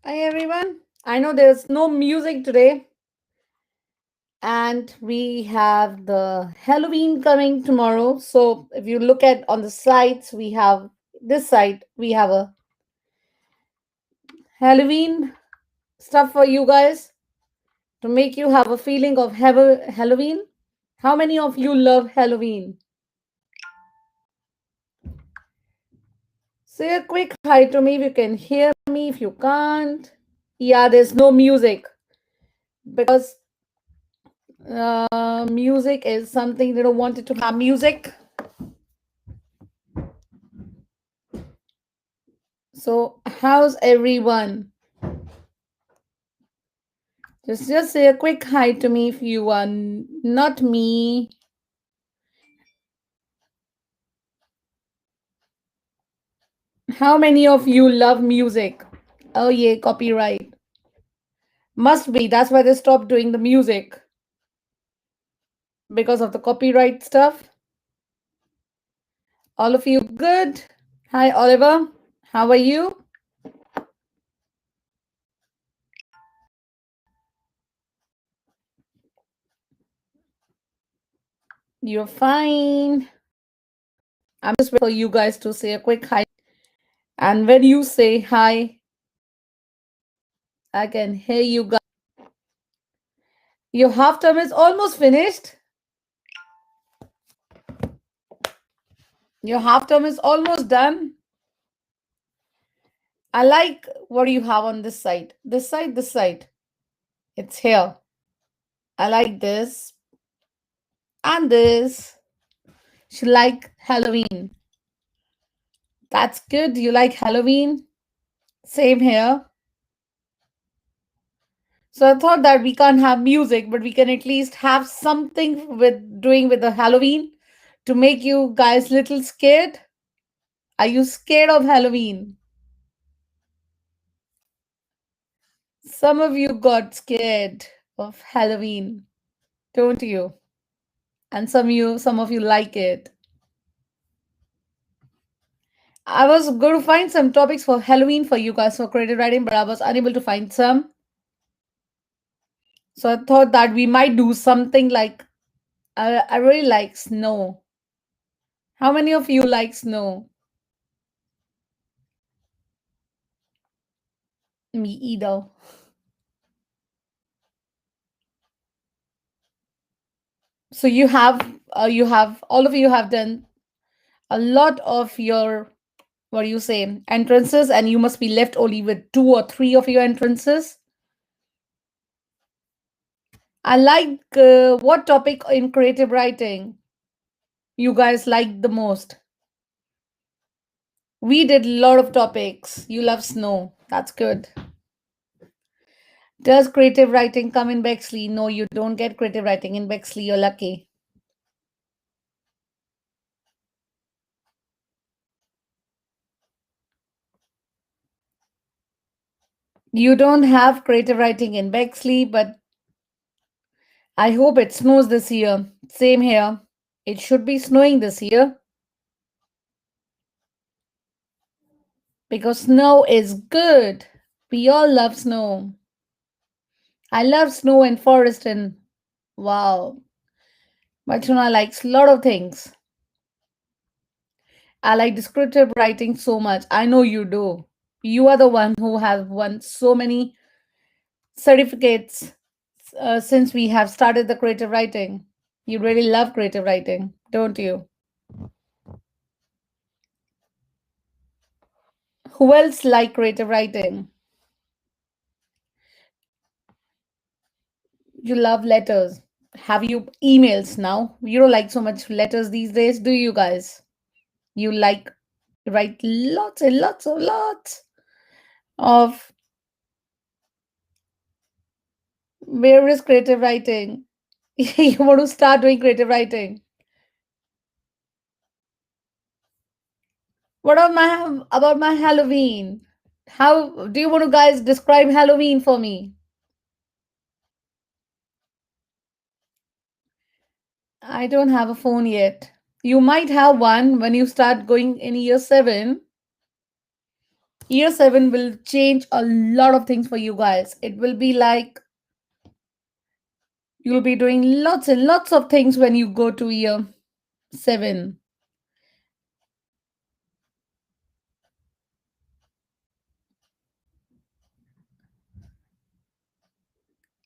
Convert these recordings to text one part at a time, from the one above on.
Hi everyone. I know there's no music today, and we have the Halloween coming tomorrow. So if you look at on the sides, we have this side, we have a Halloween stuff for you guys to make you have a feeling of Halloween. How many of you love Halloween? Say a quick hi to me if you can hear me. If you can't, yeah, there's no music because music is something they don't want it to have music. So, how's everyone? Just say a quick hi to me if you are not me. How many of you love music? Oh yeah, copyright. Must be. That's why they stopped doing the music because of the copyright stuff. All of you good? Hi Oliver. How are you? You're fine. I'm just waiting for you guys to say a quick hi. And when you say hi, I can hear you guys. Your half term is almost finished. Your half term is almost done. I like what you have on this side. This side, this side. It's here. I like this and this. She like Halloween. That's good. You like Halloween? Same here. So I thought that we can't have music, but we can at least have something with doing with the Halloween to make you guys little scared. Are you scared of Halloween? Some of you got scared of Halloween, don't you? And some of you like it. I was going to find some topics for Halloween for you guys for creative writing, but I was unable to find some. So I thought that we might do something like I really like snow. How many of you like snow? Me either. So you have all of you have done a lot of your what do you say entrances, and you must be left only with 2 or 3 of your entrances. I like what topic in creative writing you guys like the most. We did a lot of topics. You love snow. That's good. Does creative writing come in Bexley? No, you don't get creative writing in Bexley. You're lucky. You don't have creative writing in Bexley, but I hope it snows this year. Same here. It should be snowing this year because snow is good. We all love snow. I love snow and forest and wow. Machuna likes a lot of things. I like descriptive writing so much. I know you do. You are the one who has won so many certificates since we have started the creative writing. You really love creative writing, don't you? Who else like creative writing? You love letters. Have you emails now? You don't like so much letters these days, do you guys? You like write lots and lots of where is creative writing? You want to start doing creative writing. What about my Halloween? How do you want to guys describe Halloween for me? I don't have a phone yet. You might have one when you start going in year 7. Year 7 will change a lot of things for you guys. It will be like you'll be doing lots and lots of things when you go to year 7.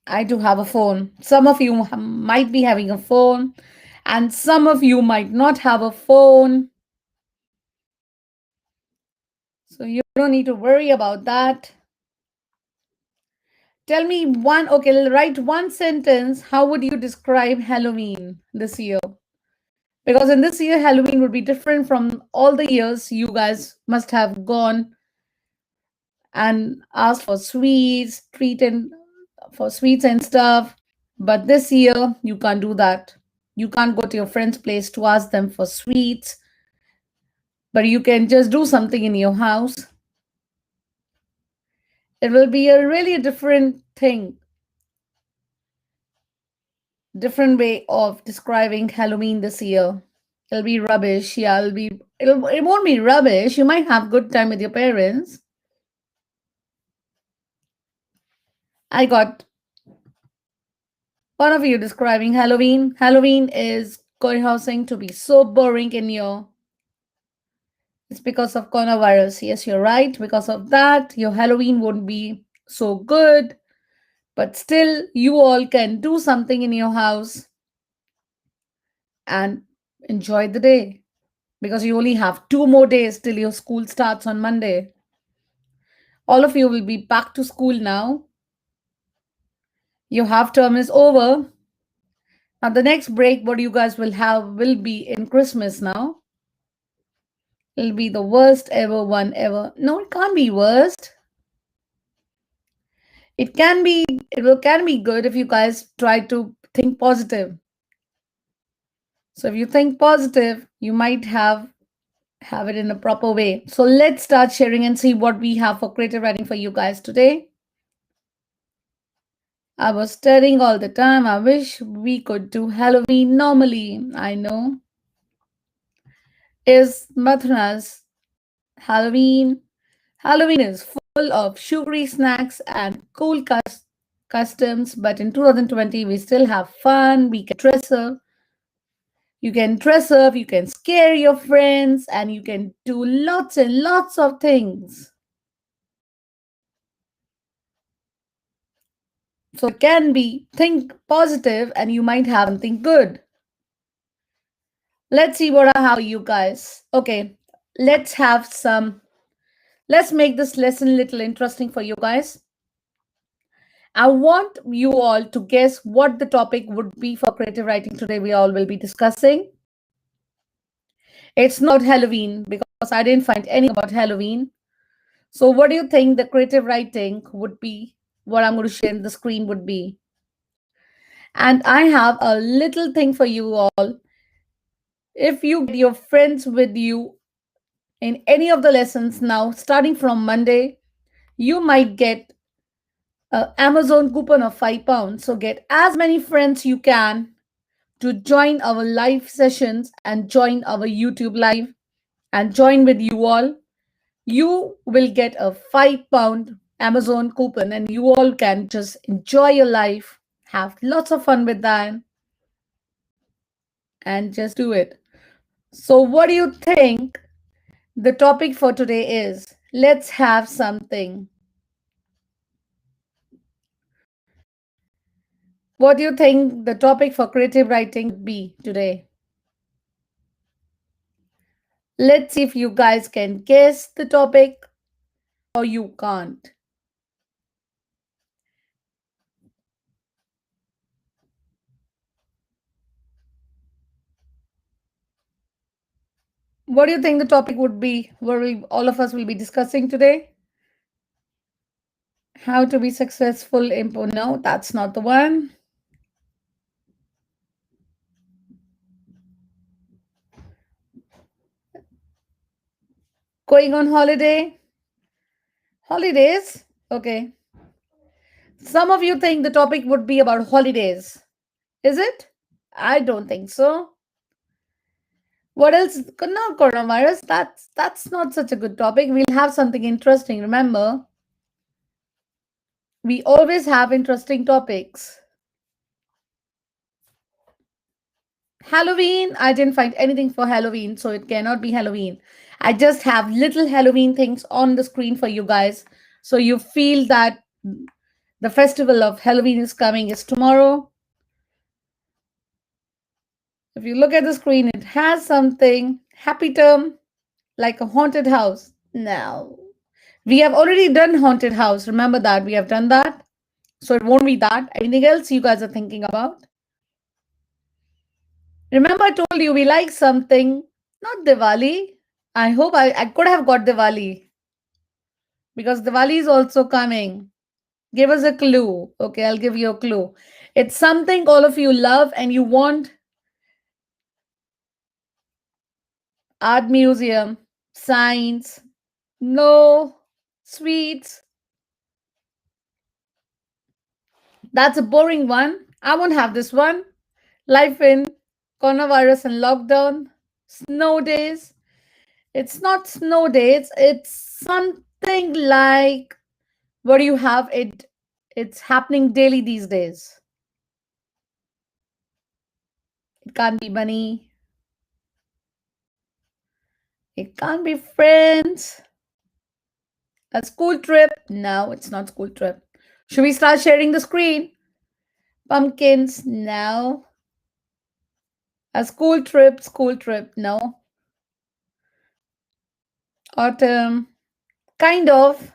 I do have a phone. Some of you might be having a phone, and some of you might not have a phone. So you don't need to worry about that. Tell me one, okay, write one sentence. How would you describe Halloween this year? Because in this year, Halloween would be different from all the years you guys must have gone and asked for sweets, treat and for sweets and stuff. But this year, you can't do that. You can't go to your friend's place to ask them for sweets, but you can just do something in your house. It will be a really different thing, different way of describing Halloween this year. It'll be rubbish. Yeah, it won't be rubbish. You might have good time with your parents. I got one of you describing Halloween. Halloween is going housing to be so boring in your. It's because of coronavirus. Yes, you're right. Because of that, your Halloween won't be so good. But still, you all can do something in your house and enjoy the day because you only have 2 more days till your school starts on Monday. All of you will be back to school now. Your half term is over. Now, the next break, what you guys will have will be in Christmas now. It'll be the worst ever one ever. No, it can't be worst. It can be, can be good if you guys try to think positive. So if you think positive, you might have it in a proper way. So let's start sharing and see what we have for creative writing for you guys today. I was studying all the time. I wish we could do Halloween normally. I know. Is Mathuna's Halloween? Halloween is full of sugary snacks and cool customs, but in 2020 we still have fun. We can dress up. You can dress up, you can scare your friends, and you can do lots and lots of things. So it can be think positive and you might have something good. Let's see what I have for you guys. Okay, let's make this lesson a little interesting for you guys. I want you all to guess what the topic would be for creative writing today. We all will be discussing. It's not Halloween because I didn't find anything about Halloween. So what do you think the creative writing would be? What I'm going to share on the screen would be. And I have a little thing for you all. If you get your friends with you in any of the lessons now, starting from Monday, you might get an Amazon coupon of £5. So get as many friends you can to join our live sessions and join our YouTube live and join with you all. You will get a £5 Amazon coupon and you all can just enjoy your life, have lots of fun with that, and just do it. So, what do you think the topic for today is? Let's have something. What do you think the topic for creative writing would be today? Let's see if you guys can guess the topic or you can't. What do you think the topic would be? What all of us will be discussing today? How to be successful in no, that's not the one. Going on holiday? Holidays? Okay. Some of you think the topic would be about holidays. Is it? I don't think so. What else? No, coronavirus. That's not such a good topic. We'll have something interesting. Remember, we always have interesting topics. Halloween. I didn't find anything for Halloween, so it cannot be Halloween. I just have little Halloween things on the screen for you guys, so you feel that the festival of Halloween is coming. Is tomorrow. If you look at the screen, it has something happy term like a haunted house. No. We have already done haunted house. Remember that. We have done that. So it won't be that. Anything else you guys are thinking about? Remember, I told you we like something, not Diwali. I hope I could have got Diwali because Diwali is also coming. Give us a clue. Okay, I'll give you a clue. It's something all of you love and you want. Art museum, science, no, sweets. That's a boring one. I won't have this one. Life in coronavirus and lockdown, snow days. It's not snow days. It's something like what do you have? It's happening daily these days. It can't be money. It can't be friends. A school trip. No, it's not school trip. Should we start sharing the screen? Pumpkins. No. A school trip. School trip. No. Autumn. Kind of.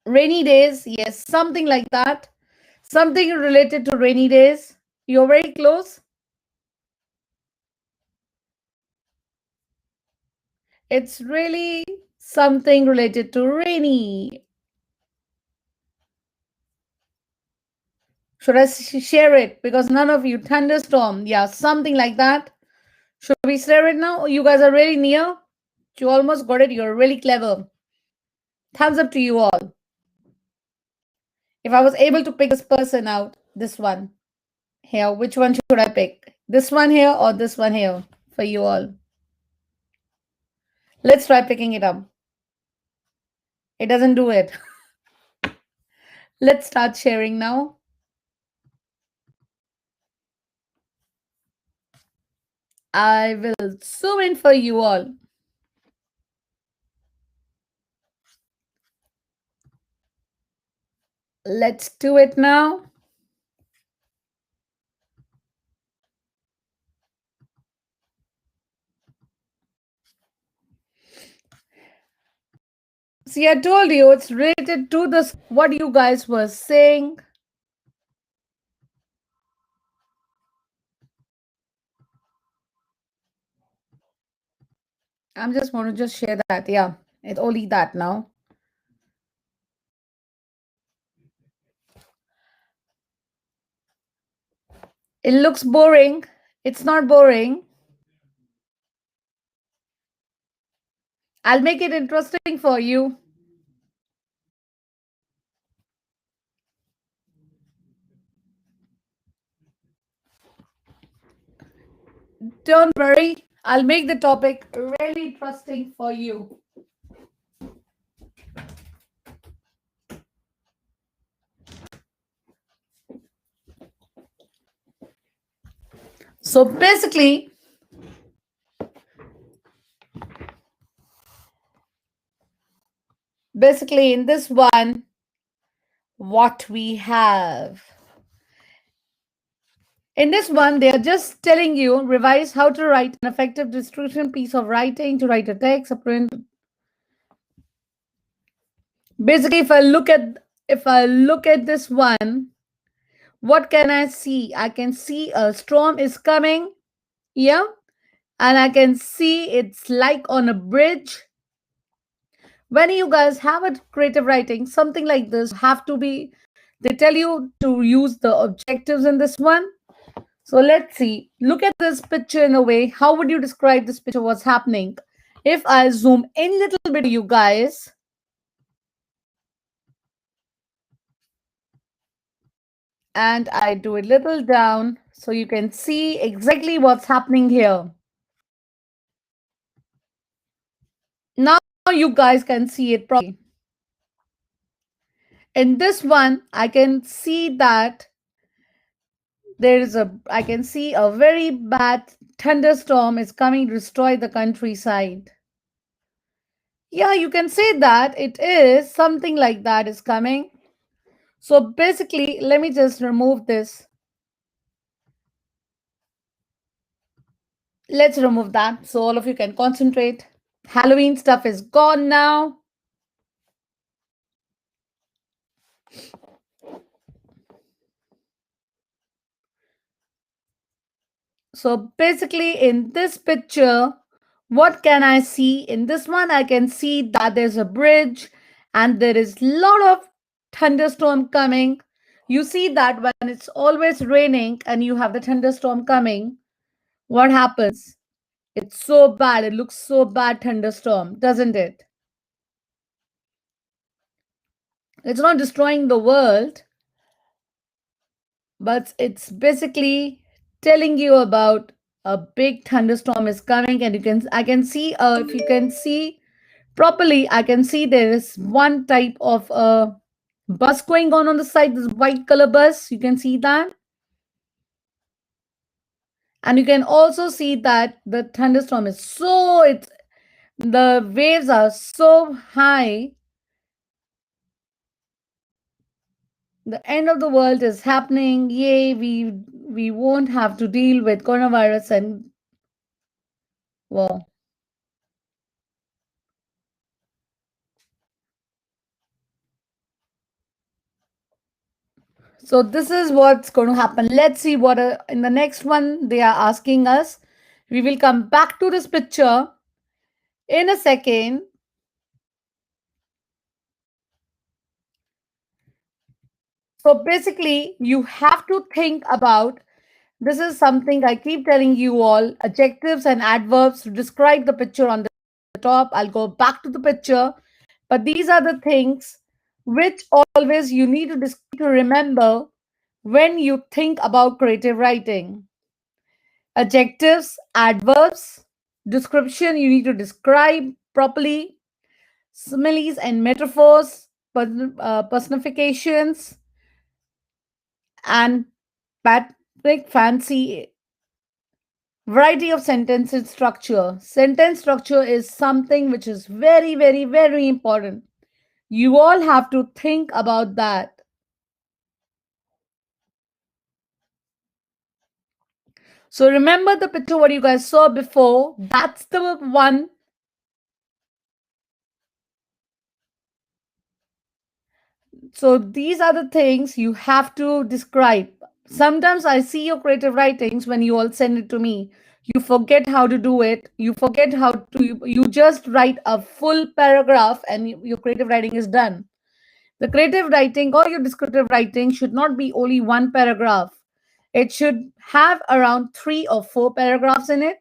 Rainy days. Yes, something like that. Something related to rainy days. You're very close. It's really something related to rainy. Should I share it? Because none of you, thunderstorm, yeah, something like that. Should we share it now? You guys are really near. You almost got it. You're really clever. Thumbs up to you all. If I was able to pick this person out, this one here, which one should I pick? This one here or this one here for you all? Let's try picking it up. It doesn't do it. Let's start sharing now. I will zoom in for you all. Let's do it now. See, I told you it's related to this, what you guys were saying. I'm just want to just share that. Yeah, it's only that now. It looks boring. It's not boring. I'll make it interesting for you. Don't worry. I'll make the topic really interesting for you. So basically in this one, what we have. In this one, they are just telling you revise how to write an effective description piece of writing to write a text, a print. Basically, if I look at this one, what can I see? I can see a storm is coming. Yeah. And I can see it's like on a bridge. When you guys have a creative writing, something like this have to be, they tell you to use the objectives in this one. So let's see. Look at this picture in a way. How would you describe this picture? What's happening? If I zoom in a little bit, you guys, and I do a little down so you can see exactly what's happening here. you guys can see it properly. In this one, I can see that I can see a very bad thunderstorm is coming to destroy the countryside. Yeah, you can say that it is something like that is coming. So basically, let me just remove this. Let's remove that so all of you can concentrate. Halloween stuff is gone now. So basically, in this picture, what can I see? In this one, I can see that there's a bridge and there is a lot of thunderstorm coming. You see that when it's always raining and you have the thunderstorm coming, what happens? It's so bad. It looks so bad, thunderstorm, doesn't it? It's not destroying the world, but it's basically telling you about a big thunderstorm is coming, and I can see, if you can see properly, I can see there is one type of bus going on the side, this white color bus. You can see that, and you can also see that the thunderstorm is so it's the waves are so high. The end of the world is happening. Yay, we won't have to deal with coronavirus and well. So this is what's going to happen. Let's see what in the next one they are asking us. We will come back to this picture in a second. So basically, you have to think about this is something I keep telling you all adjectives and adverbs to describe the picture on the top. I'll go back to the picture, but these are the things which always you need to remember when you think about creative writing. Adjectives, adverbs, description, you need to describe properly, similes and metaphors, personifications, and Patrick fancy variety of sentence structure. Sentence structure is something which is very, very, very important. You all have to think about that. So remember the picture what you guys saw before. That's the one. So these are the things you have to describe. Sometimes I see your creative writings when you all send it to me. You forget how to do it. You forget how to, you just write a full paragraph and your creative writing is done. The creative writing or your descriptive writing should not be only one paragraph. It should have around 3 or 4 paragraphs in it.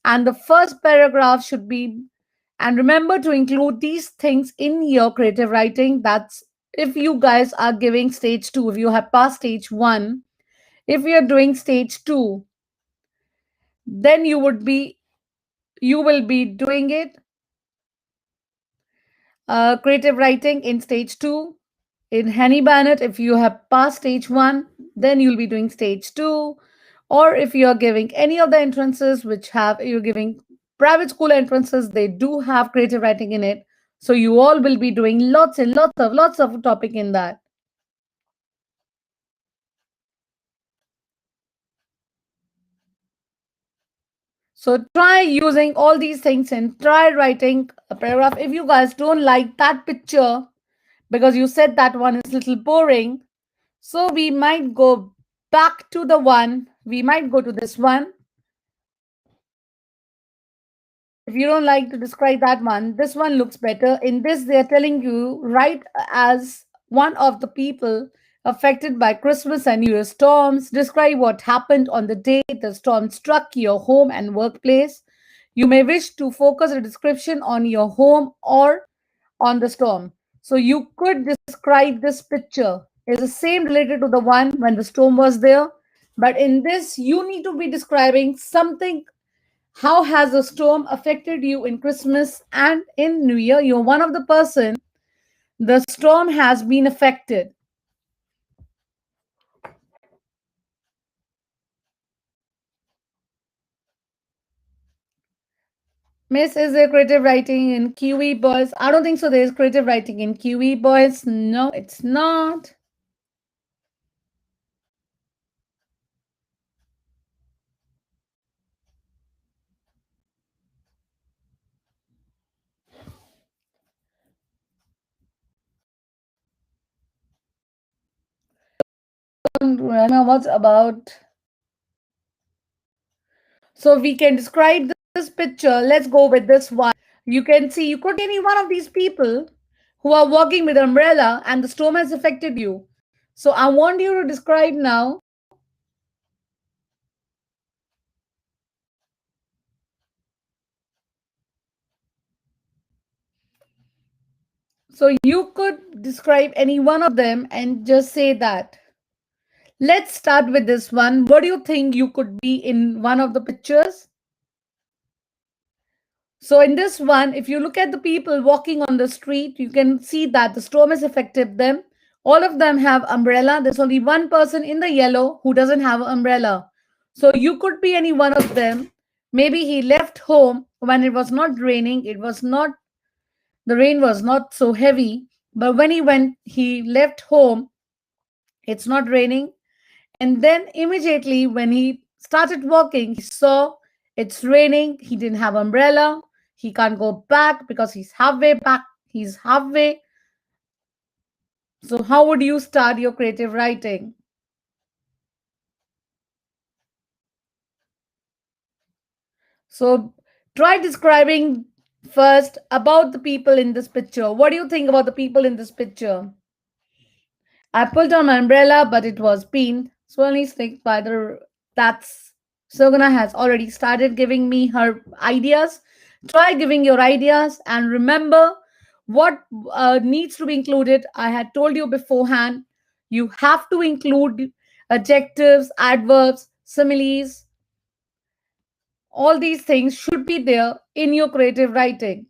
And the first paragraph should be, and remember to include these things in your creative writing. That's if you guys are giving stage 2, if you have passed stage 1, if you're doing stage 2, then you will be doing it creative writing in stage 2. In Henny Bannett, if you have passed stage 1, then you'll be doing stage 2. Or if you're giving any of the entrances which have you're giving private school entrances, they do have creative writing in it. So you all will be doing lots and lots of topic in that. So try using all these things and try writing a paragraph. If you guys don't like that picture because you said that one is a little boring, so we might go back to the one. We might go to this one. If you don't like to describe that one, this one looks better. In this, they're telling you, write as one of the people affected by Christmas and New Year storms. Describe what happened on the day the storm struck your home and workplace. You may wish to focus a description on your home or on the storm. So you could describe this picture. It's the same related to the one when the storm was there. But in this, you need to be describing something How has the storm affected you in Christmas and in New Year? You're one of the person the storm has been affected. Miss, is there creative writing in Kiwi Boys? I don't think so. There's creative writing in Kiwi Boys. No, it's not. Don't remember what's about. So we can describe this picture. Let's go with this one. You can see you could be any one of these people who are walking with umbrella and the storm has affected you. So I want you to describe now. So you could describe any one of them and just say that. Let's start with this one. What do you think you could be in one of the pictures? So in this one, if you look at the people walking on the street, you can see that the storm has affected them. All of them have umbrella. There's only one person in the yellow who doesn't have an umbrella. So you could be any one of them. Maybe he left home when it was not raining. It was not, the rain was not so heavy. But when he left home, it's not raining. And then immediately when he started walking, he saw it's raining. He didn't have umbrella. He can't go back because he's halfway back. He's halfway. So how would you start your creative writing? So try describing first about the people in this picture. What do you think about the people in this picture? I pulled on my umbrella, but it was pinned. Swirly stick by the that's Sogana has already started giving me her ideas. Try giving your ideas and remember what needs to be included. I had told you beforehand, you have to include adjectives, adverbs, similes. All these things should be there in your creative writing.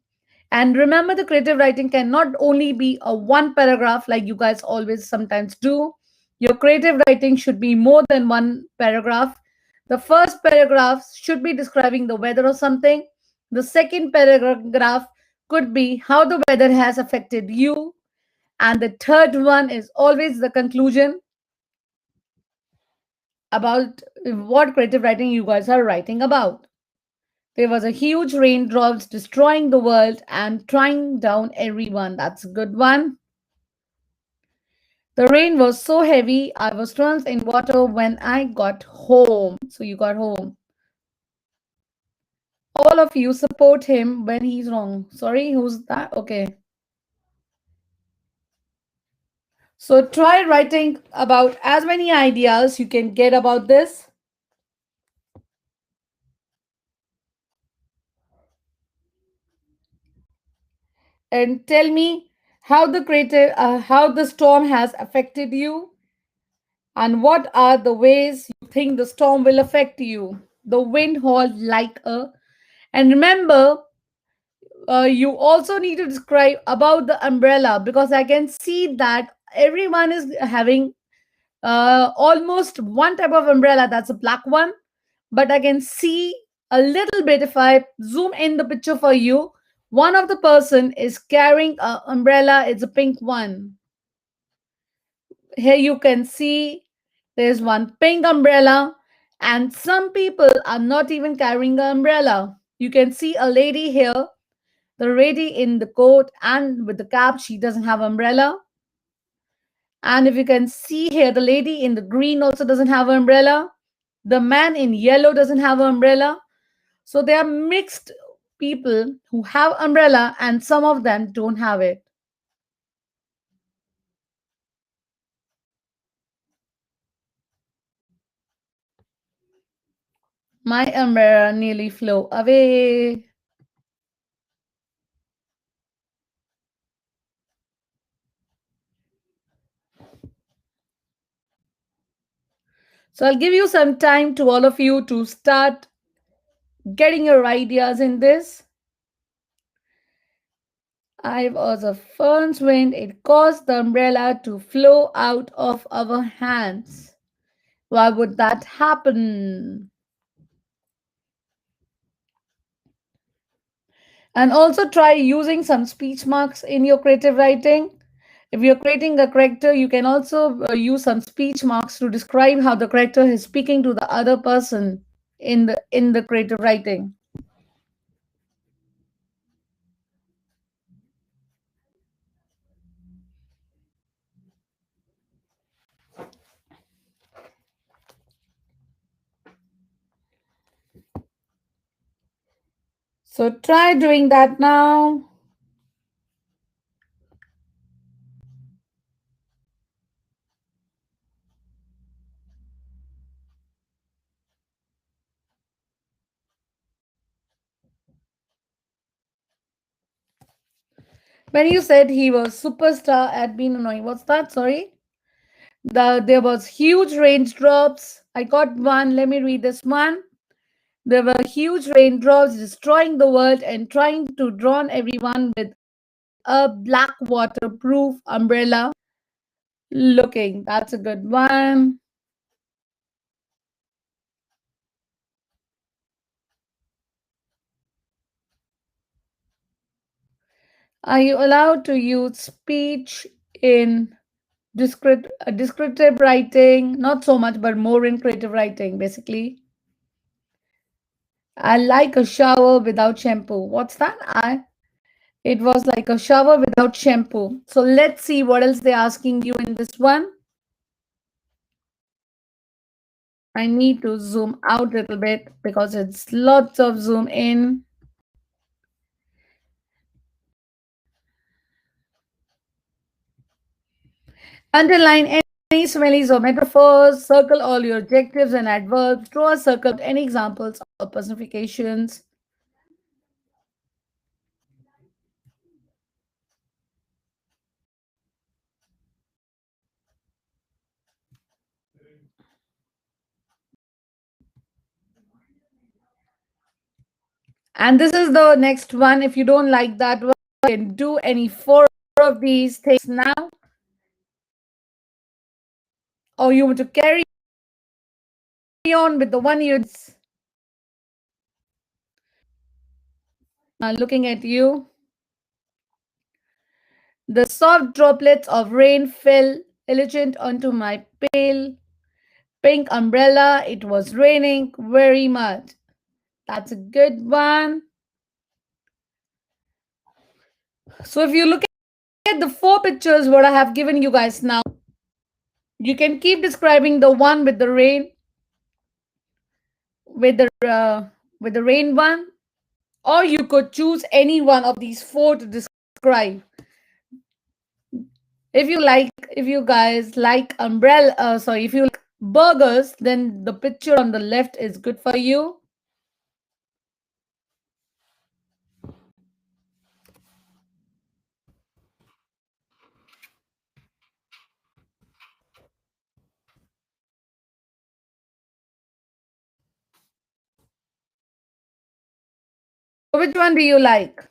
And remember, the creative writing cannot only be a one paragraph like you guys always sometimes do. Your creative writing should be more than one paragraph. The first paragraph should be describing the weather or something. The second paragraph could be how the weather has affected you. And the third one is always the conclusion about what creative writing you guys are writing about. There was a huge raindrops destroying the world and trying down everyone. That's a good one. The rain was so heavy, I was drenched in water when I got home. So you got home. All of you support him when he's wrong. Sorry, who's that? Okay. So try writing about as many ideas you can get about this and tell me how the storm has affected you and what are the ways you think the storm will affect you. The wind hauled like a. And remember, you also need to describe about the umbrella because I can see that everyone is having almost one type of umbrella, that's a black one. But I can see a little bit if I zoom in the picture for you. One of the person is carrying an umbrella, it's a pink one. Here you can see there's one pink umbrella, and some people are not even carrying an umbrella. You can see a lady here, the lady in the coat and with the cap, she doesn't have umbrella. And if you can see here, the lady in the green also doesn't have an umbrella. The man in yellow doesn't have an umbrella. So they are mixed people who have umbrella and some of them don't have it. My umbrella nearly flew away. So I'll give you some time to all of you to start getting your ideas in this. I was a first wind. It caused the umbrella to flow out of our hands. Why would that happen? And also try using some speech marks in your creative writing. If you're creating a character, you can also use some speech marks to describe how the character is speaking to the other person in the creative writing. So try doing that now. When you said he was superstar at being annoying, what's that? Sorry. There was huge raindrops. I got one. Let me read this one. There were huge raindrops destroying the world and trying to drown everyone with a black waterproof umbrella. Looking, that's a good one. Are you allowed to use speech in descriptive writing? Not so much, but more in creative writing, basically. I like a shower without shampoo. What's that? It was like a shower without shampoo. So let's see what else they're asking you in this one. I need to zoom out a little bit because it's lots of zoom in. Underline any similes or metaphors. Circle all your adjectives and adverbs. Draw a circle with any examples or personifications. And this is the next one. If you don't like that one, you can do any four of these things now. Or you want to carry on with the one you looking at you. The soft droplets of rain fell elegant onto my pale pink umbrella. It was raining very much. That's a good one. So if you look at the four pictures what I have given you guys now, you can keep describing the one with the rain, with the rain one, or you could choose any one of these four to describe. If you guys like if you like burgers, then the picture on the left is good for you. Which one do you like?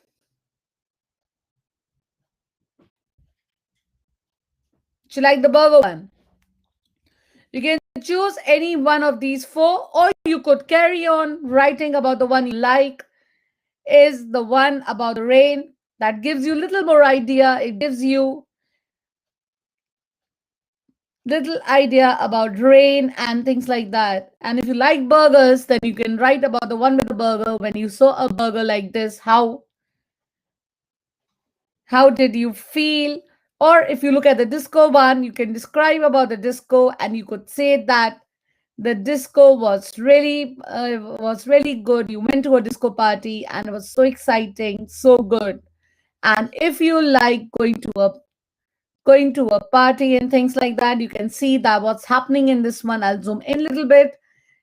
Do you like the burger one? You can choose any one of these four, or you could carry on writing about the one you like. Is the one about the rain. That gives you a little more idea. It gives you little idea about rain and things like that. And if you like burgers, then you can write about the one with the burger. When you saw a burger like this, how did you feel? Or if you look at the disco one, you can describe about the disco, and you could say that the disco was really good. You went to a disco party and it was so exciting, so good. And if you like going to a party and things like that, you can see that what's happening in this one. I'll zoom in a little bit.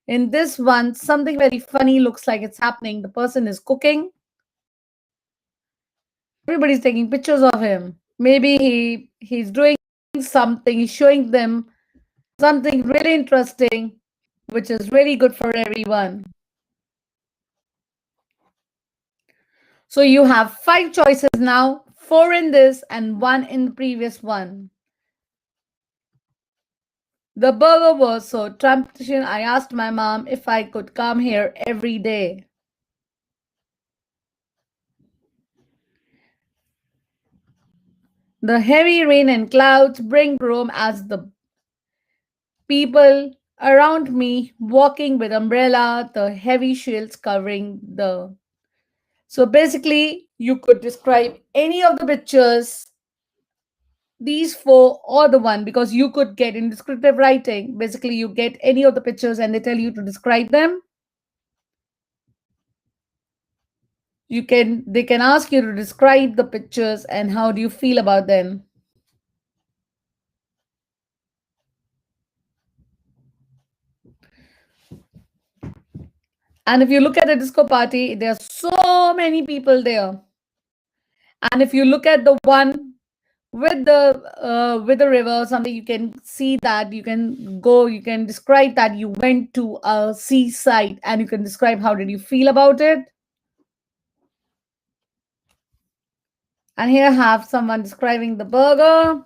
In this one, something very funny looks like it's happening. The person is cooking. Everybody's taking pictures of him. Maybe he's doing something, he's showing them something really interesting, which is really good for everyone. So you have five choices now, four in this and one in the previous one. The burger was so tempting, I asked my mom if I could come here every day. The heavy rain and clouds bring gloom as the people around me walking with umbrella, the heavy shields covering the. So basically, you could describe any of the pictures, these four or the one, because you could get in descriptive writing. Basically, you get any of the pictures and they tell you to describe them. They can ask you to describe the pictures and how do you feel about them. And if you look at the disco party, there are so many people there. And if you look at the one with the river or something, you can see that you can describe that you went to a seaside and you can describe how did you feel about it. And here I have someone describing the burger.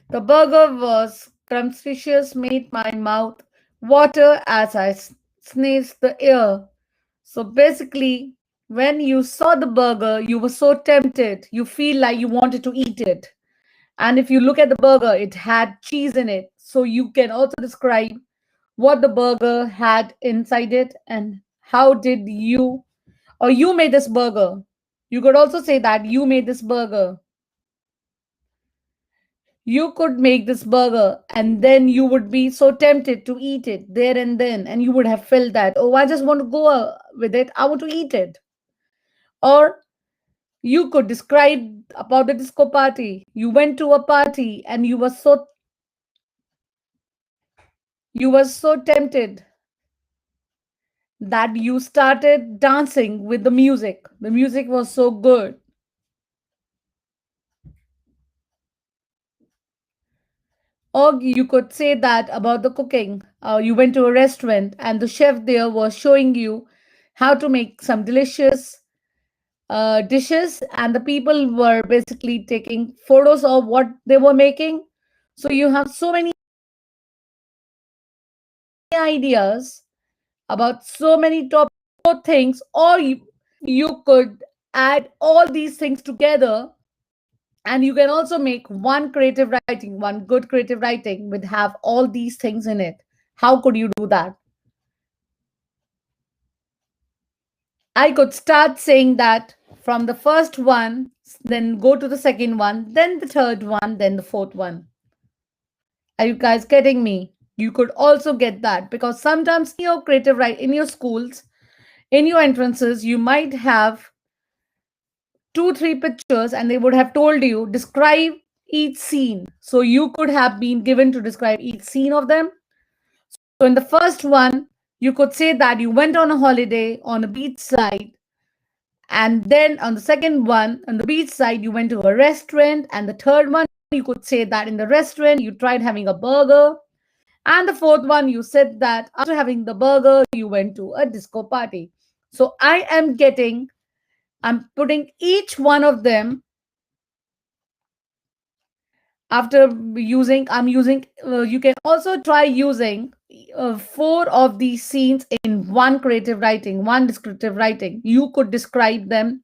The burger was scrumptious, made my mouth water as I sneezed the air. So basically, when you saw the burger, you were so tempted. You feel like you wanted to eat it. And if you look at the burger, it had cheese in it. So you can also describe what the burger had inside it and how did you or you made this burger. You could also say that you made this burger. You could make this burger and then you would be so tempted to eat it there and then. And you would have felt that, oh, I just want to go with it. I want to eat it. Or you could describe about the disco party. You went to a party and you were so tempted that you started dancing with the music. The music was so good. Or you could say that about the cooking. You went to a restaurant and the chef there was showing you how to make some delicious dishes, and the people were basically taking photos of what they were making. So you have so many ideas about so many top things, or you could add all these things together and you can also make one good creative writing with have all these things in it. How could you do that? I could start saying that from the first one, then go to the second one, then the third one, then the fourth one. Are you guys getting me? You could also get that because sometimes in your creative write in your schools, in your entrances, you might have two, three pictures and they would have told you describe each scene. So you could have been given to describe each scene of them. So in the first one, you could say that you went on a holiday on a beach side. And then on the second one, on the beach side, you went to a restaurant. And the third one, you could say that in the restaurant, you tried having a burger. And the fourth one, you said that after having the burger, you went to a disco party. So I'm putting each one of them after I'm using you can also try using four of these scenes in one creative writing, one descriptive writing. You could describe them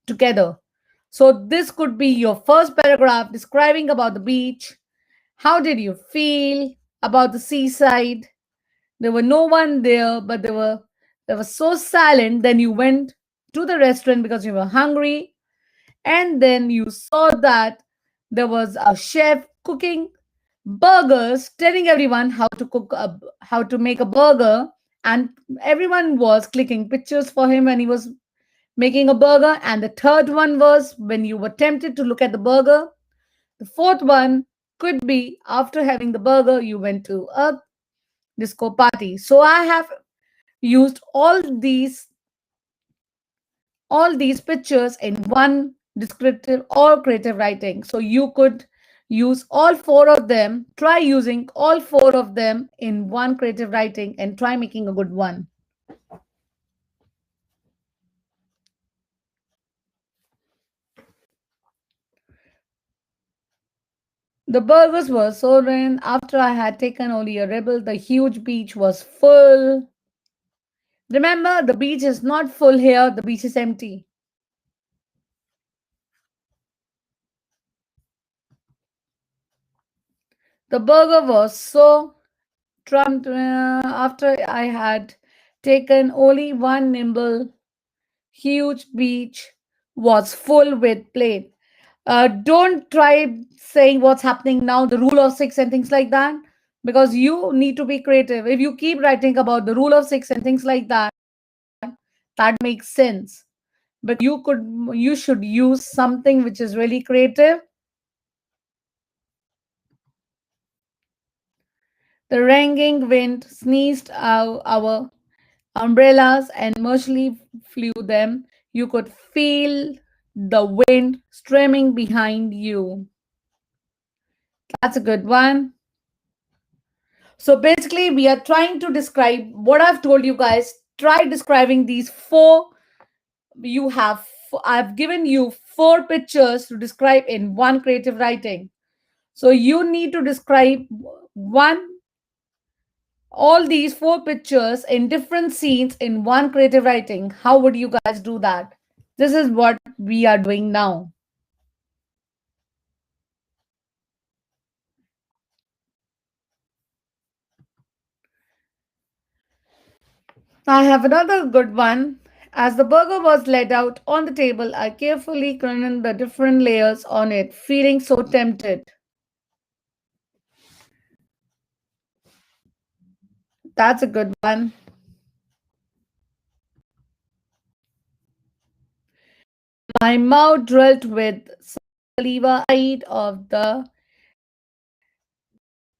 together. So this could be your first paragraph describing about the beach. How did you feel about the seaside? There were no one there, but they were so silent. Then you went to the restaurant because you were hungry, and then you saw that there was a chef cooking burgers, telling everyone how to make a burger, and everyone was clicking pictures for him when he was making a burger. And the third one was when you were tempted to look at the burger. The fourth one could be after having the burger you went to a disco party. So I have used all these pictures in one descriptive or creative writing. So you could use all four of them, try using all four of them in one creative writing and try making a good one. The burgers were soaring. After I had taken only a rebel, the huge beach was full. Remember, the beach is not full here, the beach is empty. The burger was so trumped after I had taken only one nimble, huge beach was full with plate. Don't try saying what's happening now, the rule of six and things like that, because you need to be creative. If you keep writing about the rule of six and things like that, that makes sense. But you should use something which is really creative. The ranging wind sneezed out our umbrellas and mercilessly flew them. You could feel the wind streaming behind you. That's a good one. So basically, we are trying to describe what I've told you guys. Try describing these four. You have, I've given you four pictures to describe in one creative writing. So you need to describe one, all these four pictures in different scenes in one creative writing. How would you guys do that? This is what we are doing now. I have another good one. As the burger was laid out on the table, I carefully cleaned the different layers on it, feeling so tempted. That's a good one. My mouth drilled with saliva side of the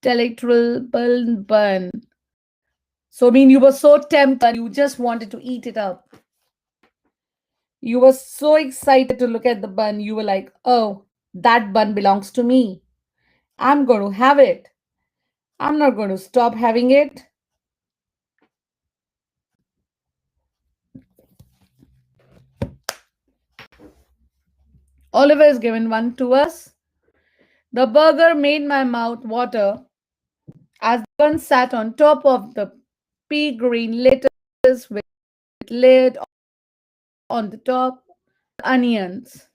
delectable bun. So, I mean, you were so tempted, you just wanted to eat it up. You were so excited to look at the bun. You were like, oh, that bun belongs to me. I'm going to have it. I'm not going to stop having it. Oliver has given one to us. The burger made my mouth water as the bun sat on top of the pea green lettuce with lid on the top, onions.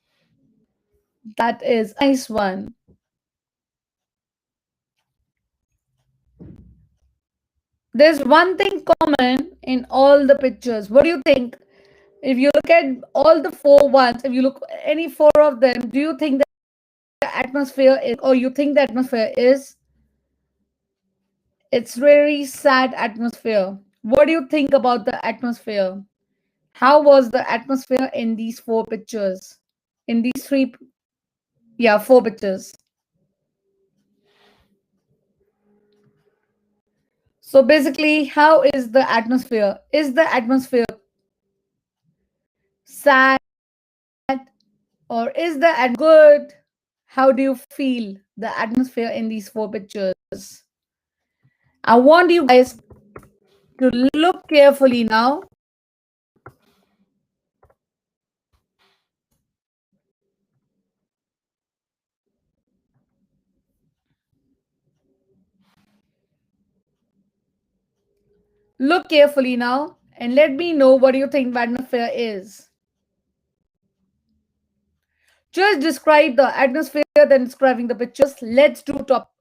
That is a nice one. There's one thing common in all the pictures. What do you think? If you look at all the four ones, if you look at any four of them, do you think that the atmosphere is, or you think the atmosphere is? It's very sad atmosphere. What do you think about the atmosphere? How was the atmosphere in these four pictures? In these three, yeah, four pictures. So basically, how is the atmosphere? Is the atmosphere sad or is the good? How do you feel the atmosphere in these four pictures? I want you guys to look carefully now. Look carefully now and let me know what you think the atmosphere is. Just describe the atmosphere, then describing the pictures. Let's do top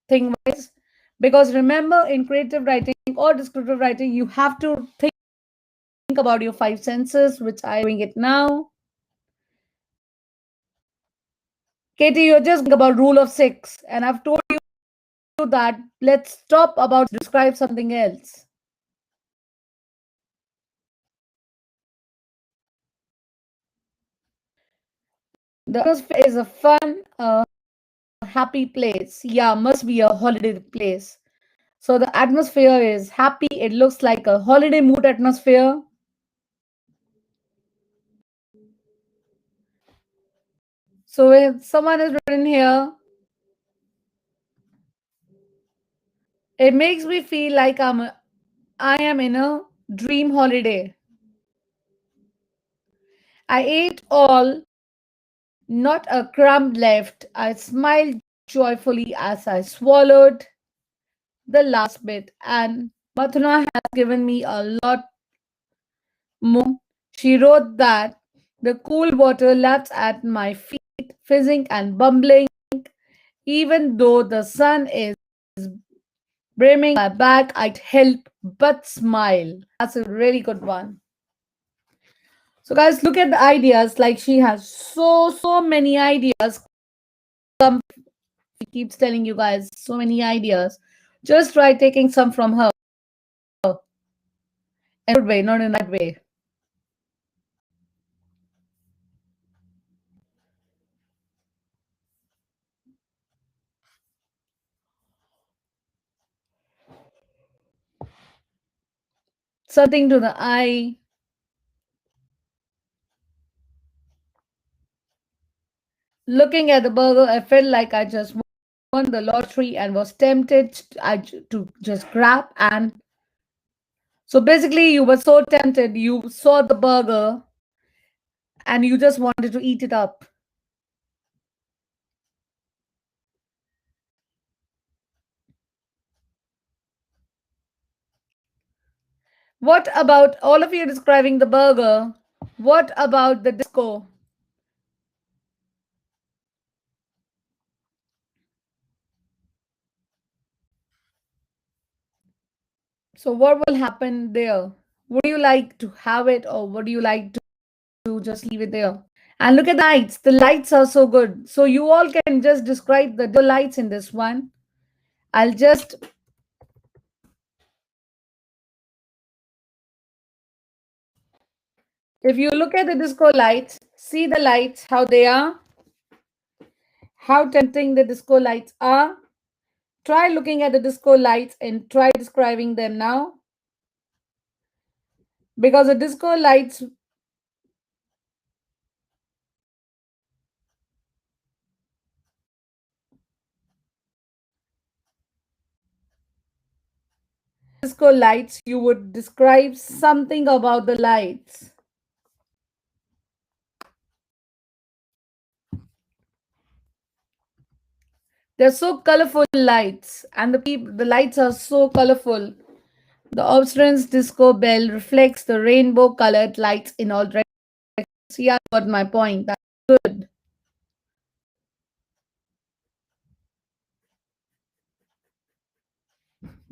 thing wise. Because remember, in creative writing or descriptive writing, you have to think about your five senses, which I'm doing it now. Katie, you're just about rule of six, and I've told you that let's stop about describe something else. The atmosphere is a fun, happy place. Yeah, must be a holiday place. So the atmosphere is happy. It looks like a holiday mood atmosphere. So if someone is written here, it makes me feel like I am in a dream holiday. I ate all, not a crumb left. I smiled joyfully as I swallowed the last bit. And Mathuna has given me a lot more. She wrote that the cool water laps at my feet, fizzing and bubbling, even though the sun is brimming my back, I'd help but smile. That's a really good one. So, guys, look at the ideas. Like she has so many ideas. She keeps telling you guys so many ideas. Just try taking some from her in a good way, not in that way. Something to the eye. Looking at the burger, I felt like I just won the lottery and was tempted to just grab. And so basically, you were so tempted, you saw the burger and you just wanted to eat it up. What about all of you describing the burger? What about the disco? So, what will happen there? Would you like to have it or would you like to just leave it there? And look at the lights. The lights are so good. So, you all can just describe the lights in this one. I'll just, if you look at the disco lights, see the lights, how they are, how tempting the disco lights are. Try looking at the disco lights and try describing them now. Because the disco lights, you would describe something about the lights. They're so colorful lights, and the lights are so colorful. The obstruence disco bell reflects the rainbow colored lights in all directions. Yeah, I got my point. That's good.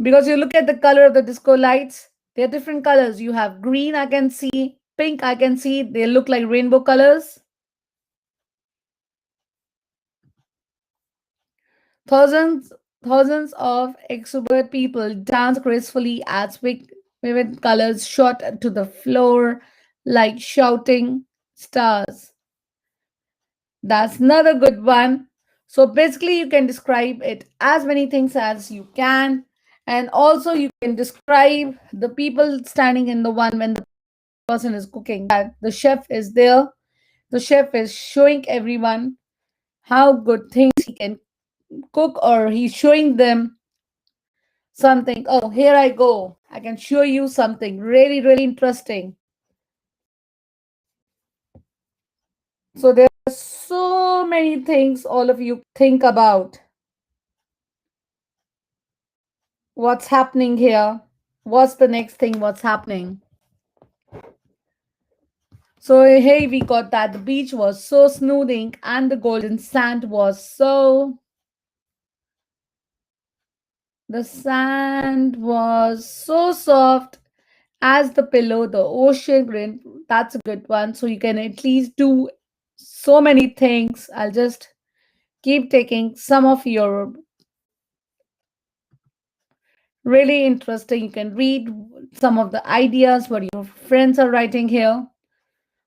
Because you look at the color of the disco lights, they're different colors. You have green, I can see, pink, I can see. They look like rainbow colors. Thousands, thousands of exuberant people dance gracefully as vivid colors shot to the floor like shouting stars. That's another good one. So basically, you can describe it as many things as you can. And also, you can describe the people standing in the one when the person is cooking. That the chef is there. The chef is showing everyone how good things he can cook, or he's showing them something. Oh, here I go. I can show you something really, really interesting. So there are so many things all of you think about. What's happening here? What's the next thing? What's happening? So hey, we got that the beach was so smoothing and the golden sand was so soft as the pillow, the ocean green. That's a good one. So you can at least do so many things. I'll just keep taking some of your really interesting. You can read some of the ideas what your friends are writing here.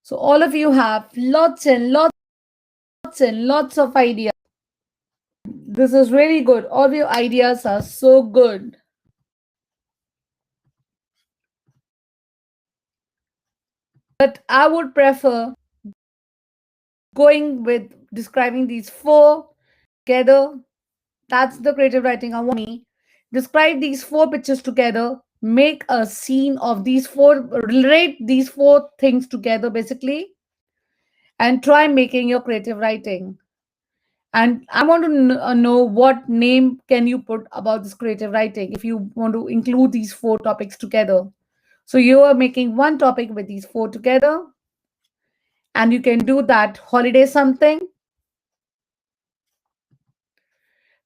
So all of you have lots and lots of ideas. This is really good. All your ideas are so good. But I would prefer going with describing these four together. That's the creative writing I want me. Describe these four pictures together. Make a scene of these four, relate these four things together basically, and try making your creative writing. And I want to know what name can you put about this creative writing if you want to include these four topics together. So you are making one topic with these four together, and you can do that holiday something.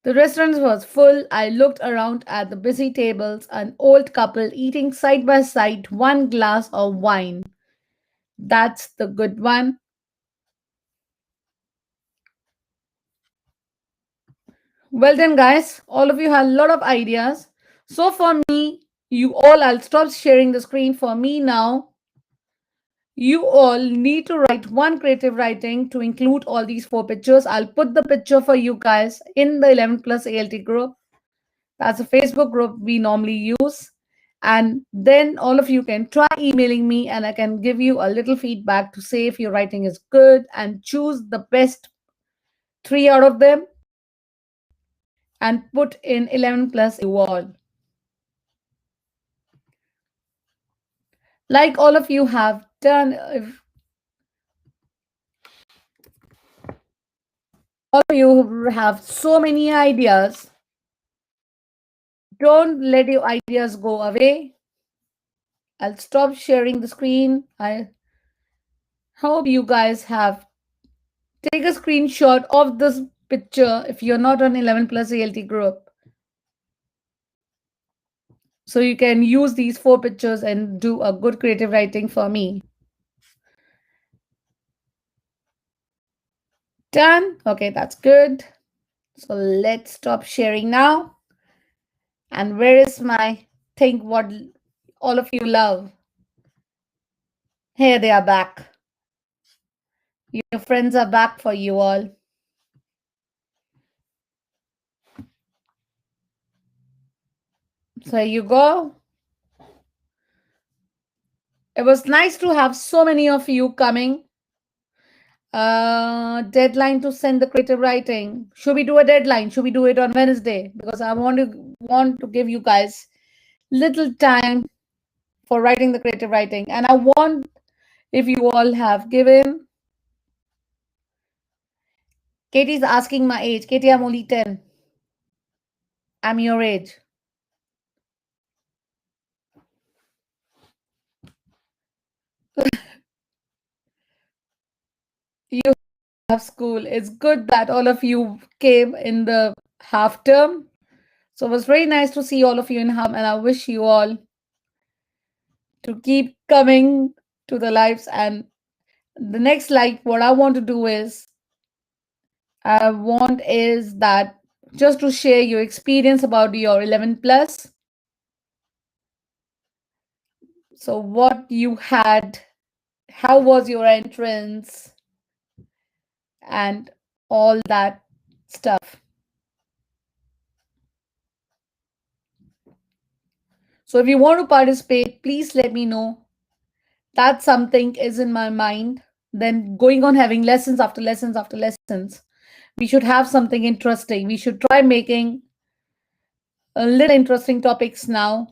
The restaurant was full. I looked around at the busy tables, an old couple eating side by side one glass of wine. That's the good one. Well done, guys. All of you have a lot of ideas. So for me, you all, I'll stop sharing the screen for me now. You all need to write one creative writing to include all these four pictures. I'll put the picture for you guys in the 11 plus ALT group. That's a Facebook group we normally use. And then all of you can try emailing me and I can give you a little feedback to say if your writing is good and choose the best three out of them and put in 11 plus you all. Like all of you have done, if all of you have so many ideas, don't let your ideas go away. I'll stop sharing the screen. I hope you guys have take a screenshot of this picture if you're not on 11 plus ALT group. So you can use these four pictures and do a good creative writing for me. Done. Okay, that's good. So let's stop sharing now. And where is my think what all of you love? Here they are back. Your friends are back for you all. So here you go. It was nice to have so many of you coming. Deadline to send the creative writing. Should we do a deadline? Should we do it on Wednesday? Because I want to give you guys little time for writing the creative writing. And I want if you all have given. Katie's asking my age. Katie, I'm only 10. I'm your age. You have school. It's good that all of you came in the half term. So it was very nice to see all of you in half, and I wish you all to keep coming to the lives. And the next what I want to do is I want is that just to share your experience about your 11 plus. So what you had, how was your entrance, and all that stuff. So if you want to participate, please let me know. That something is in my mind. Then going on having lessons after lessons after lessons. We should have something interesting. We should try making a little interesting topics now.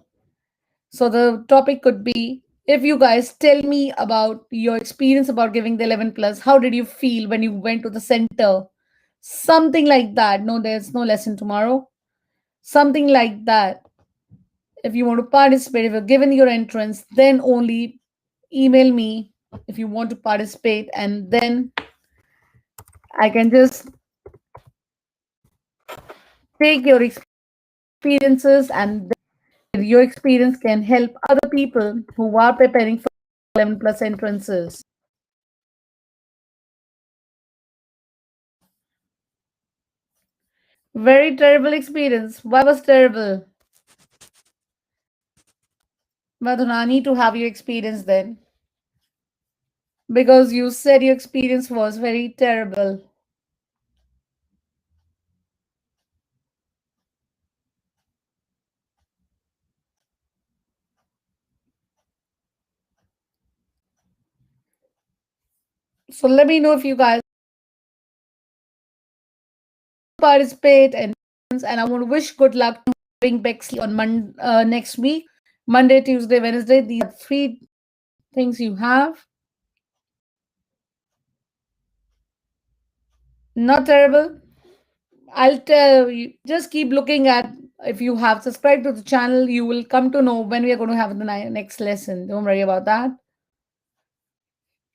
So the topic could be if you guys tell me about your experience about giving the 11 plus, how did you feel when you went to the center? Something like that. No, there's no lesson tomorrow. Something like that. If you want to participate, if you're given your entrance, then only email me if you want to participate, and then I can just take your experiences, and your experience can help other people who are preparing for 11 plus entrances. Very terrible experience. Why was terrible? Madhuna, I need to have your experience then. Because you said your experience was very terrible. So let me know if you guys participate, and I want to wish good luck to having Bexley on next week. Monday, Tuesday, Wednesday. These are three things you have. Not terrible. I'll tell you, just keep looking at, if you have subscribed to the channel, you will come to know when we are going to have the next lesson. Don't worry about that.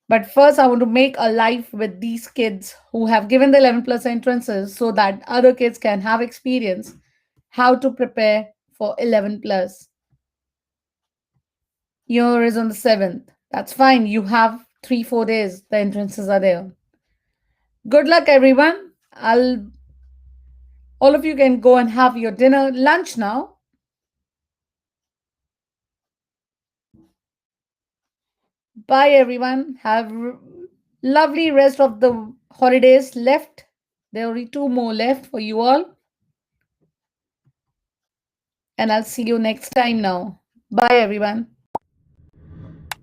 But first, I want to make a life with these kids who have given the 11 plus entrances so that other kids can have experience how to prepare for 11 plus. Year is on the 7th. That's fine. You have 3, 4 days. The entrances are there. Good luck, everyone. All of you can go and have your dinner, lunch now. Bye, everyone. Have lovely rest of the holidays left. There are only 2 more left for you all. And I'll see you next time now. Bye, everyone.